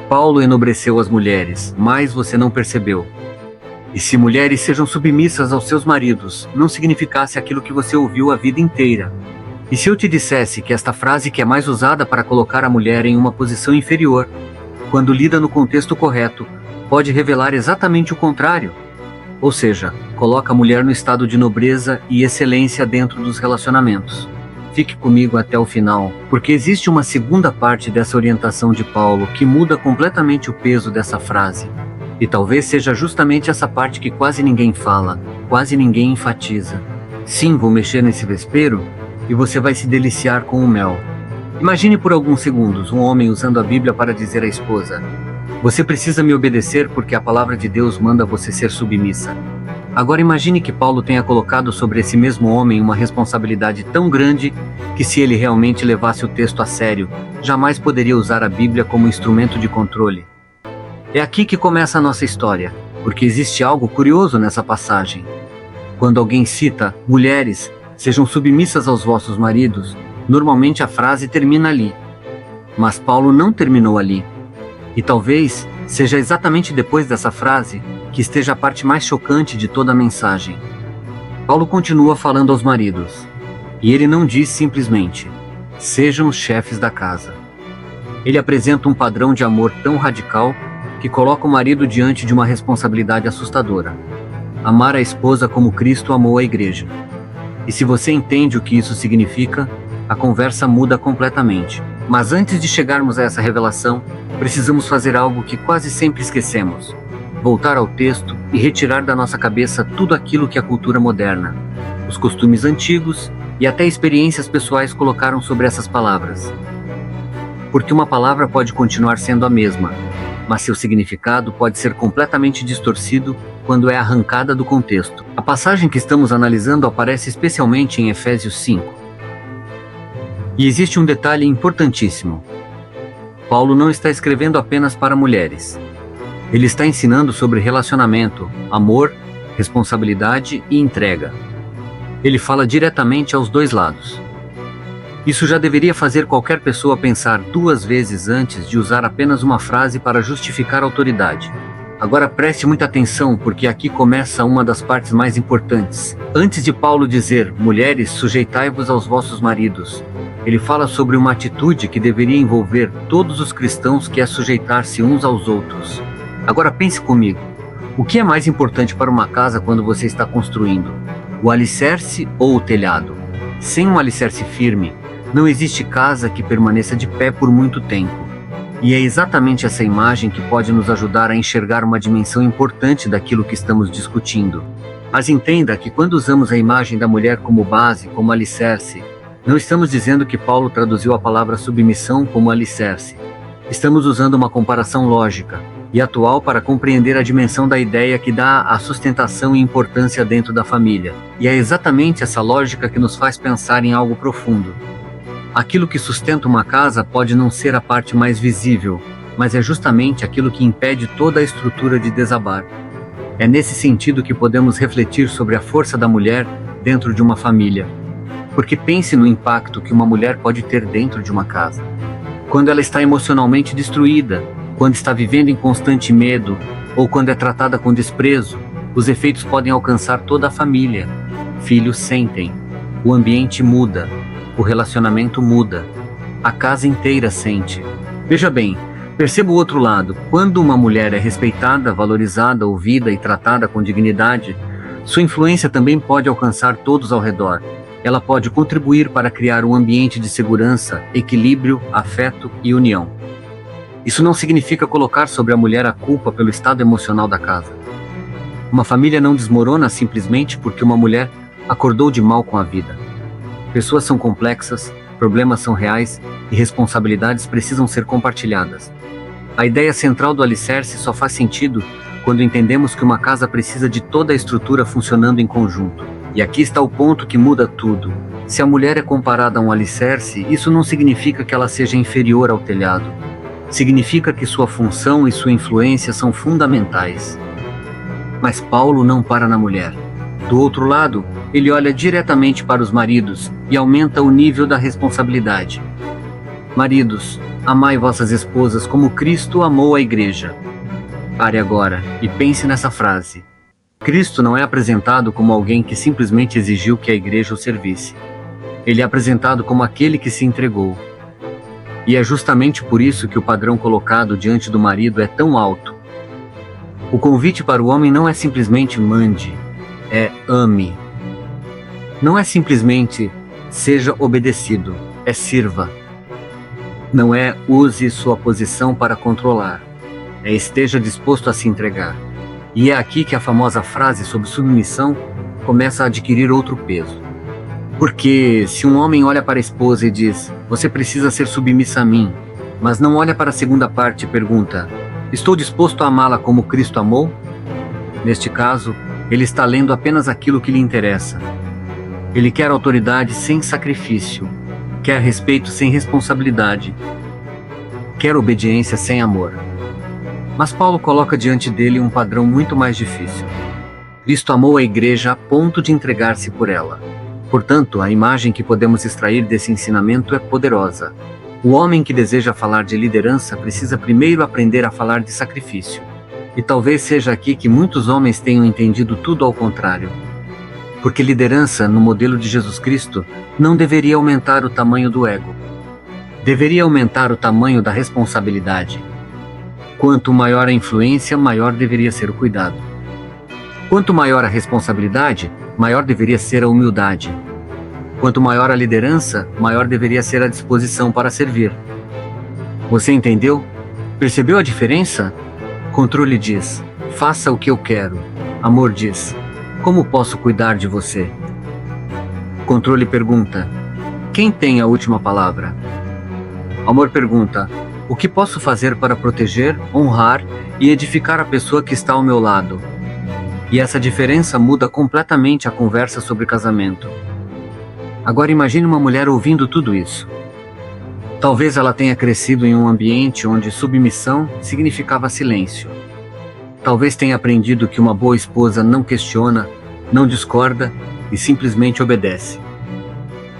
Paulo enobreceu as mulheres, mas você não percebeu. E se mulheres sejam submissas aos seus maridos, não significasse aquilo que você ouviu a vida inteira. E se eu te dissesse que esta frase que é mais usada para colocar a mulher em uma posição inferior, quando lida no contexto correto, pode revelar exatamente o contrário? Ou seja, coloca a mulher no estado de nobreza e excelência dentro dos relacionamentos. Fique comigo até o final, porque existe uma segunda parte dessa orientação de Paulo que muda completamente o peso dessa frase. E talvez seja justamente essa parte que quase ninguém fala, quase ninguém enfatiza. Sim, vou mexer nesse vespeiro e você vai se deliciar com o mel. Imagine por alguns segundos um homem usando a Bíblia para dizer à esposa: você precisa me obedecer porque a palavra de Deus manda você ser submissa. Agora imagine que Paulo tenha colocado sobre esse mesmo homem uma responsabilidade tão grande que, se ele realmente levasse o texto a sério, jamais poderia usar a Bíblia como instrumento de controle. É aqui que começa a nossa história, porque existe algo curioso nessa passagem. Quando alguém cita: mulheres, sejam submissas aos vossos maridos, normalmente a frase termina ali. Mas Paulo não terminou ali. E talvez seja exatamente depois dessa frase que esteja a parte mais chocante de toda a mensagem. Paulo continua falando aos maridos. E ele não diz simplesmente: sejam os chefes da casa. Ele apresenta um padrão de amor tão radical que coloca o marido diante de uma responsabilidade assustadora: amar a esposa como Cristo amou a igreja. E se você entende o que isso significa, a conversa muda completamente. Mas antes de chegarmos a essa revelação, precisamos fazer algo que quase sempre esquecemos: voltar ao texto e retirar da nossa cabeça tudo aquilo que a cultura moderna, os costumes antigos e até experiências pessoais colocaram sobre essas palavras. Porque uma palavra pode continuar sendo a mesma, mas seu significado pode ser completamente distorcido quando é arrancada do contexto. A passagem que estamos analisando aparece especialmente em Efésios 5. E existe um detalhe importantíssimo. Paulo não está escrevendo apenas para mulheres. Ele está ensinando sobre relacionamento, amor, responsabilidade e entrega. Ele fala diretamente aos dois lados. Isso já deveria fazer qualquer pessoa pensar duas vezes antes de usar apenas uma frase para justificar a autoridade. Agora preste muita atenção, porque aqui começa uma das partes mais importantes. Antes de Paulo dizer: mulheres, sujeitai-vos aos vossos maridos, ele fala sobre uma atitude que deveria envolver todos os cristãos, que é sujeitar-se uns aos outros. Agora pense comigo: o que é mais importante para uma casa quando você está construindo? O alicerce ou o telhado? Sem um alicerce firme, não existe casa que permaneça de pé por muito tempo. E é exatamente essa imagem que pode nos ajudar a enxergar uma dimensão importante daquilo que estamos discutindo. Mas entenda que quando usamos a imagem da mulher como base, como alicerce, não estamos dizendo que Paulo traduziu a palavra submissão como alicerce. Estamos usando uma comparação lógica e atual para compreender a dimensão da ideia que dá a sustentação e importância dentro da família. E é exatamente essa lógica que nos faz pensar em algo profundo. Aquilo que sustenta uma casa pode não ser a parte mais visível, mas é justamente aquilo que impede toda a estrutura de desabar. É nesse sentido que podemos refletir sobre a força da mulher dentro de uma família. Porque pense no impacto que uma mulher pode ter dentro de uma casa. Quando ela está emocionalmente destruída, quando está vivendo em constante medo, ou quando é tratada com desprezo, os efeitos podem alcançar toda a família. Filhos sentem, o ambiente muda, o relacionamento muda, a casa inteira sente. Veja bem, perceba o outro lado: quando uma mulher é respeitada, valorizada, ouvida e tratada com dignidade, sua influência também pode alcançar todos ao redor. Ela pode contribuir para criar um ambiente de segurança, equilíbrio, afeto e união. Isso não significa colocar sobre a mulher a culpa pelo estado emocional da casa. Uma família não desmorona simplesmente porque uma mulher acordou de mal com a vida. Pessoas são complexas, problemas são reais e responsabilidades precisam ser compartilhadas. A ideia central do alicerce só faz sentido quando entendemos que uma casa precisa de toda a estrutura funcionando em conjunto. E aqui está o ponto que muda tudo. Se a mulher é comparada a um alicerce, isso não significa que ela seja inferior ao telhado. Significa que sua função e sua influência são fundamentais. Mas Paulo não para na mulher. Do outro lado, ele olha diretamente para os maridos e aumenta o nível da responsabilidade. Maridos, amai vossas esposas como Cristo amou a igreja. Pare agora e pense nessa frase. Cristo não é apresentado como alguém que simplesmente exigiu que a igreja o servisse. Ele é apresentado como aquele que se entregou. E é justamente por isso que o padrão colocado diante do marido é tão alto. O convite para o homem não é simplesmente mande, é ame. Não é simplesmente seja obedecido, é sirva. Não é use sua posição para controlar, é esteja disposto a se entregar. E é aqui que a famosa frase sobre submissão começa a adquirir outro peso. Porque se um homem olha para a esposa e diz, você precisa ser submissa a mim, mas não olha para a segunda parte e pergunta, estou disposto a amá-la como Cristo amou? Neste caso, ele está lendo apenas aquilo que lhe interessa. Ele quer autoridade sem sacrifício, quer respeito sem responsabilidade, quer obediência sem amor. Mas Paulo coloca diante dele um padrão muito mais difícil. Cristo amou a igreja a ponto de entregar-se por ela. Portanto, a imagem que podemos extrair desse ensinamento é poderosa. O homem que deseja falar de liderança precisa primeiro aprender a falar de sacrifício. E talvez seja aqui que muitos homens tenham entendido tudo ao contrário. Porque liderança, no modelo de Jesus Cristo, não deveria aumentar o tamanho do ego. Deveria aumentar o tamanho da responsabilidade. Quanto maior a influência, maior deveria ser o cuidado. Quanto maior a responsabilidade, maior deveria ser a humildade. Quanto maior a liderança, maior deveria ser a disposição para servir. Você entendeu? Percebeu a diferença? Controle diz, faça o que eu quero. Amor diz, como posso cuidar de você? Controle pergunta, quem tem a última palavra? Amor pergunta, o que posso fazer para proteger, honrar e edificar a pessoa que está ao meu lado? E essa diferença muda completamente a conversa sobre casamento. Agora imagine uma mulher ouvindo tudo isso. Talvez ela tenha crescido em um ambiente onde submissão significava silêncio. Talvez tenha aprendido que uma boa esposa não questiona, não discorda e simplesmente obedece.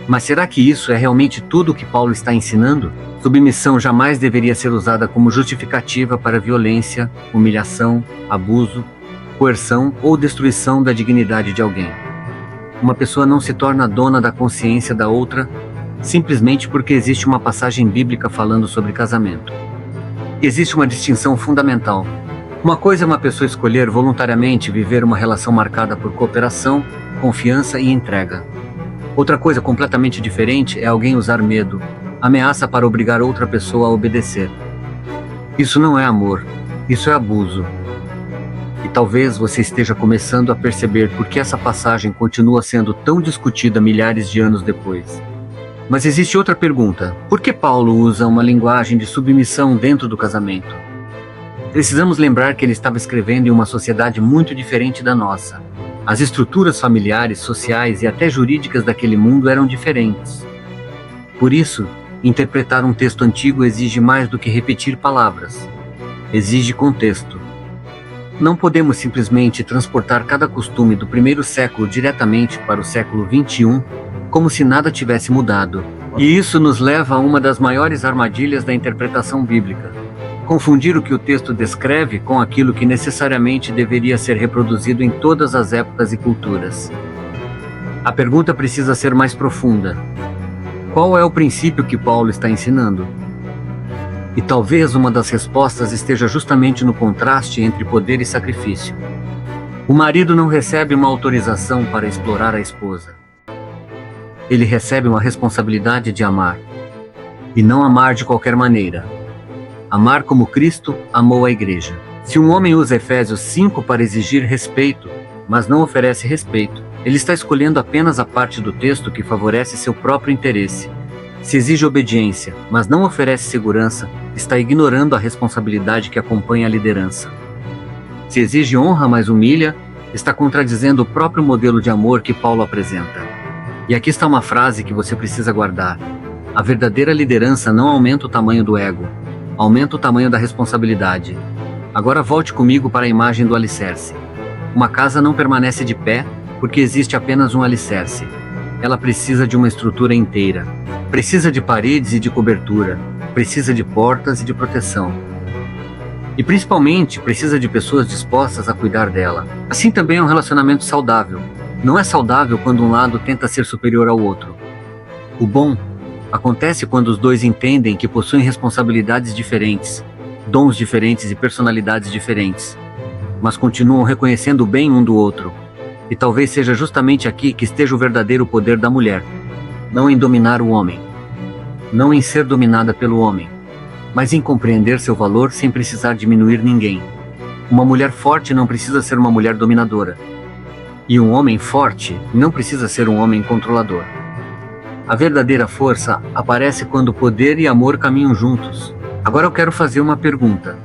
Mas será que isso é realmente tudo o que Paulo está ensinando? Submissão jamais deveria ser usada como justificativa para violência, humilhação, abuso, coerção ou destruição da dignidade de alguém. Uma pessoa não se torna dona da consciência da outra simplesmente porque existe uma passagem bíblica falando sobre casamento. Existe uma distinção fundamental. Uma coisa é uma pessoa escolher voluntariamente viver uma relação marcada por cooperação, confiança e entrega. Outra coisa completamente diferente é alguém usar medo, ameaça para obrigar outra pessoa a obedecer. Isso não é amor, isso é abuso. E talvez você esteja começando a perceber por que essa passagem continua sendo tão discutida milhares de anos depois. Mas existe outra pergunta. Por que Paulo usa uma linguagem de submissão dentro do casamento? Precisamos lembrar que ele estava escrevendo em uma sociedade muito diferente da nossa. As estruturas familiares, sociais e até jurídicas daquele mundo eram diferentes. Por isso, interpretar um texto antigo exige mais do que repetir palavras. Exige contexto. Não podemos simplesmente transportar cada costume do primeiro século diretamente para o século XXI, como se nada tivesse mudado. E isso nos leva a uma das maiores armadilhas da interpretação bíblica. Confundir o que o texto descreve com aquilo que necessariamente deveria ser reproduzido em todas as épocas e culturas. A pergunta precisa ser mais profunda. Qual é o princípio que Paulo está ensinando? E talvez uma das respostas esteja justamente no contraste entre poder e sacrifício. O marido não recebe uma autorização para explorar a esposa. Ele recebe uma responsabilidade de amar. E não amar de qualquer maneira. Amar como Cristo amou a igreja. Se um homem usa Efésios 5 para exigir respeito, mas não oferece respeito, ele está escolhendo apenas a parte do texto que favorece seu próprio interesse. Se exige obediência, mas não oferece segurança, está ignorando a responsabilidade que acompanha a liderança. Se exige honra, mas humilha, está contradizendo o próprio modelo de amor que Paulo apresenta. E aqui está uma frase que você precisa guardar. A verdadeira liderança não aumenta o tamanho do ego, aumenta o tamanho da responsabilidade. Agora volte comigo para a imagem do alicerce. Uma casa não permanece de pé porque existe apenas um alicerce. Ela precisa de uma estrutura inteira. Precisa de paredes e de cobertura, precisa de portas e de proteção. E principalmente precisa de pessoas dispostas a cuidar dela. Assim também é um relacionamento saudável. Não é saudável quando um lado tenta ser superior ao outro. O bom acontece quando os dois entendem que possuem responsabilidades diferentes, dons diferentes e personalidades diferentes, mas continuam reconhecendo o bem um do outro. E talvez seja justamente aqui que esteja o verdadeiro poder da mulher. Não em dominar o homem, não em ser dominada pelo homem, mas em compreender seu valor sem precisar diminuir ninguém. Uma mulher forte não precisa ser uma mulher dominadora. E um homem forte não precisa ser um homem controlador. A verdadeira força aparece quando poder e amor caminham juntos. Agora eu quero fazer uma pergunta.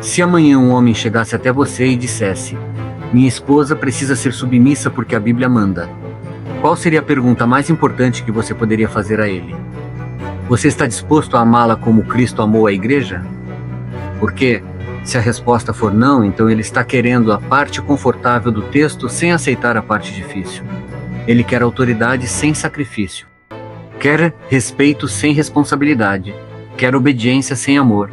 Se amanhã um homem chegasse até você e dissesse: minha esposa precisa ser submissa porque a Bíblia manda, qual seria a pergunta mais importante que você poderia fazer a ele? Você está disposto a amá-la como Cristo amou a igreja? Porque, se a resposta for não, então ele está querendo a parte confortável do texto sem aceitar a parte difícil. Ele quer autoridade sem sacrifício. Quer respeito sem responsabilidade. Quer obediência sem amor.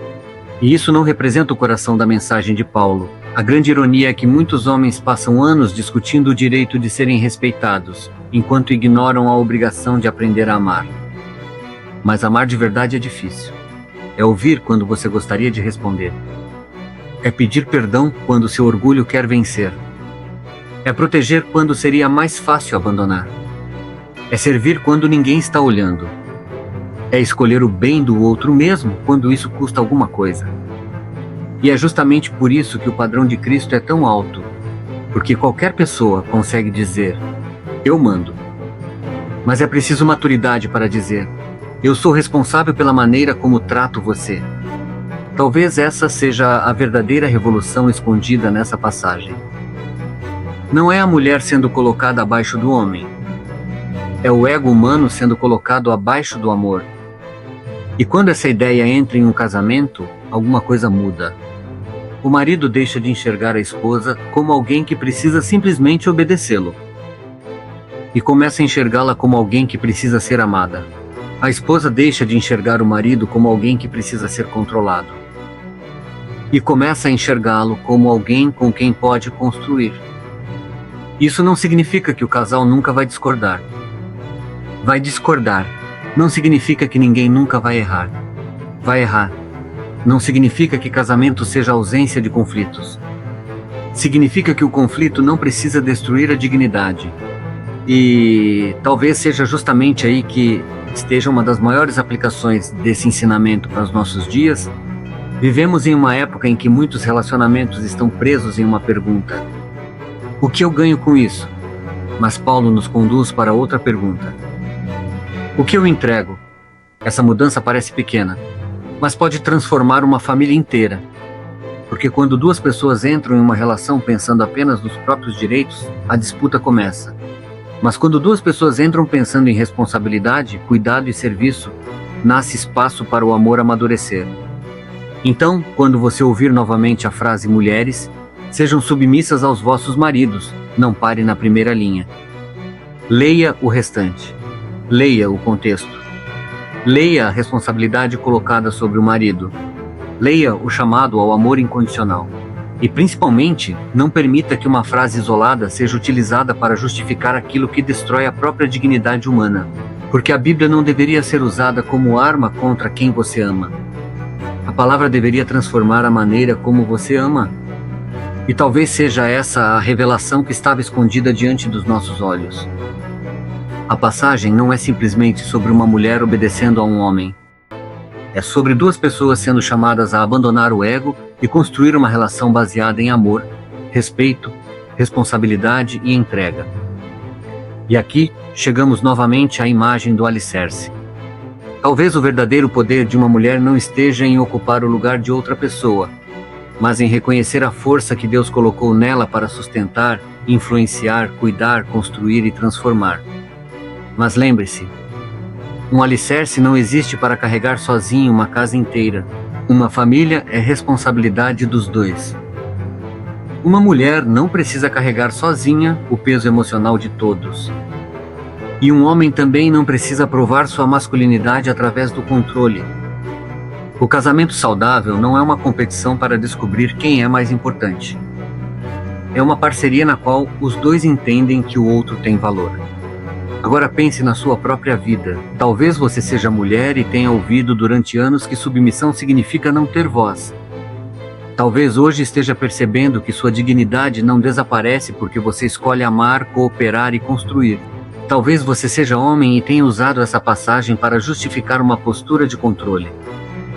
E isso não representa o coração da mensagem de Paulo. A grande ironia é que muitos homens passam anos discutindo o direito de serem respeitados, enquanto ignoram a obrigação de aprender a amar. Mas amar de verdade é difícil. É ouvir quando você gostaria de responder. É pedir perdão quando seu orgulho quer vencer. É proteger quando seria mais fácil abandonar. É servir quando ninguém está olhando. É escolher o bem do outro mesmo quando isso custa alguma coisa. E é justamente por isso que o padrão de Cristo é tão alto. Porque qualquer pessoa consegue dizer: eu mando. Mas é preciso maturidade para dizer: eu sou responsável pela maneira como trato você. Talvez essa seja a verdadeira revolução escondida nessa passagem. Não é a mulher sendo colocada abaixo do homem. É o ego humano sendo colocado abaixo do amor. E quando essa ideia entra em um casamento, alguma coisa muda. O marido deixa de enxergar a esposa como alguém que precisa simplesmente obedecê-lo. E começa a enxergá-la como alguém que precisa ser amada. A esposa deixa de enxergar o marido como alguém que precisa ser controlado. E começa a enxergá-lo como alguém com quem pode construir. Isso não significa que o casal nunca vai discordar. Vai discordar. Não significa que ninguém nunca vai errar. Vai errar. Não significa que casamento seja ausência de conflitos. Significa que o conflito não precisa destruir a dignidade. E talvez seja justamente aí que esteja uma das maiores aplicações desse ensinamento para os nossos dias. Vivemos em uma época em que muitos relacionamentos estão presos em uma pergunta: o que eu ganho com isso? Mas Paulo nos conduz para outra pergunta: o que eu entrego? Essa mudança parece pequena, mas pode transformar uma família inteira. Porque quando duas pessoas entram em uma relação pensando apenas nos próprios direitos, a disputa começa. Mas quando duas pessoas entram pensando em responsabilidade, cuidado e serviço, nasce espaço para o amor amadurecer. Então, quando você ouvir novamente a frase mulheres, sejam submissas aos vossos maridos, não pare na primeira linha. Leia o restante. Leia o contexto. Leia a responsabilidade colocada sobre o marido. Leia o chamado ao amor incondicional. E principalmente, não permita que uma frase isolada seja utilizada para justificar aquilo que destrói a própria dignidade humana. Porque a Bíblia não deveria ser usada como arma contra quem você ama. A palavra deveria transformar a maneira como você ama. E talvez seja essa a revelação que estava escondida diante dos nossos olhos. A passagem não é simplesmente sobre uma mulher obedecendo a um homem. É sobre duas pessoas sendo chamadas a abandonar o ego e construir uma relação baseada em amor, respeito, responsabilidade e entrega. E aqui chegamos novamente à imagem do alicerce. Talvez o verdadeiro poder de uma mulher não esteja em ocupar o lugar de outra pessoa, mas em reconhecer a força que Deus colocou nela para sustentar, influenciar, cuidar, construir e transformar. Mas lembre-se, um alicerce não existe para carregar sozinho uma casa inteira. Uma família é responsabilidade dos dois. Uma mulher não precisa carregar sozinha o peso emocional de todos. E um homem também não precisa provar sua masculinidade através do controle. O casamento saudável não é uma competição para descobrir quem é mais importante. É uma parceria na qual os dois entendem que o outro tem valor. Agora pense na sua própria vida. Talvez você seja mulher e tenha ouvido durante anos que submissão significa não ter voz. Talvez hoje esteja percebendo que sua dignidade não desaparece porque você escolhe amar, cooperar e construir. Talvez você seja homem e tenha usado essa passagem para justificar uma postura de controle.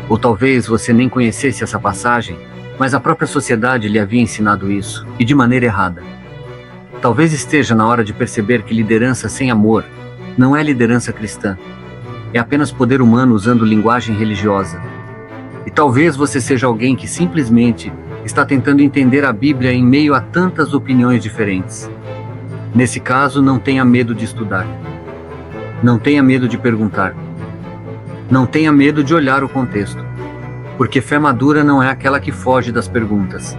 Ou talvez você nem conhecesse essa passagem, mas a própria sociedade lhe havia ensinado isso, e de maneira errada. Talvez esteja na hora de perceber que liderança sem amor não é liderança cristã. É apenas poder humano usando linguagem religiosa. E talvez você seja alguém que simplesmente está tentando entender a Bíblia em meio a tantas opiniões diferentes. Nesse caso, não tenha medo de estudar. Não tenha medo de perguntar. Não tenha medo de olhar o contexto. Porque fé madura não é aquela que foge das perguntas.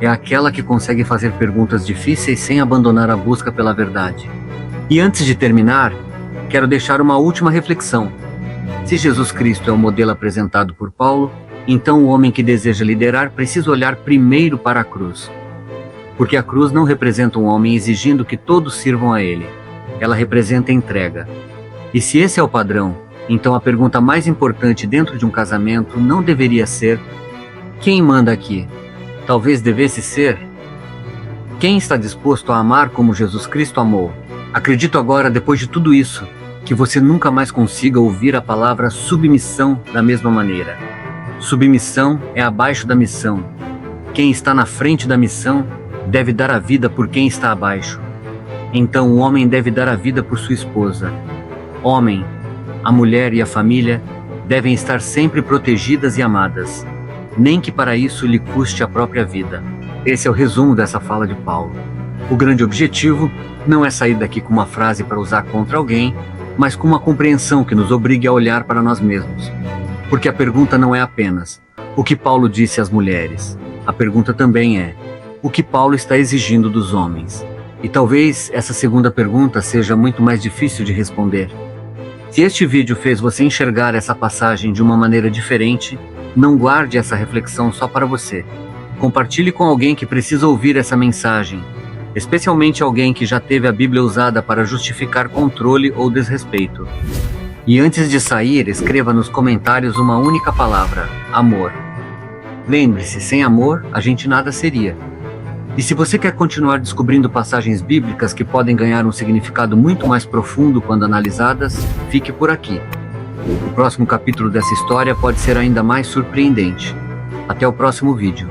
É aquela que consegue fazer perguntas difíceis sem abandonar a busca pela verdade. E antes de terminar, quero deixar uma última reflexão. Se Jesus Cristo é o modelo apresentado por Paulo, então o homem que deseja liderar precisa olhar primeiro para a cruz. Porque a cruz não representa um homem exigindo que todos sirvam a ele. Ela representa entrega. E se esse é o padrão, então a pergunta mais importante dentro de um casamento não deveria ser: quem manda aqui? Talvez devesse ser: quem está disposto a amar como Jesus Cristo amou? Acredito agora, depois de tudo isso, que você nunca mais consiga ouvir a palavra submissão da mesma maneira. Submissão é abaixo da missão. Quem está na frente da missão deve dar a vida por quem está abaixo. Então o homem deve dar a vida por sua esposa. Homem, a mulher e a família devem estar sempre protegidas e amadas, nem que para isso lhe custe a própria vida. Esse é o resumo dessa fala de Paulo. O grande objetivo não é sair daqui com uma frase para usar contra alguém, mas com uma compreensão que nos obrigue a olhar para nós mesmos. Porque a pergunta não é apenas o que Paulo disse às mulheres. A pergunta também é: o que Paulo está exigindo dos homens? E talvez essa segunda pergunta seja muito mais difícil de responder. Se este vídeo fez você enxergar essa passagem de uma maneira diferente, não guarde essa reflexão só para você. Compartilhe com alguém que precisa ouvir essa mensagem, especialmente alguém que já teve a Bíblia usada para justificar controle ou desrespeito. E antes de sair, escreva nos comentários uma única palavra: amor. Lembre-se, sem amor, a gente nada seria. E se você quer continuar descobrindo passagens bíblicas que podem ganhar um significado muito mais profundo quando analisadas, fique por aqui. O próximo capítulo dessa história pode ser ainda mais surpreendente. Até o próximo vídeo.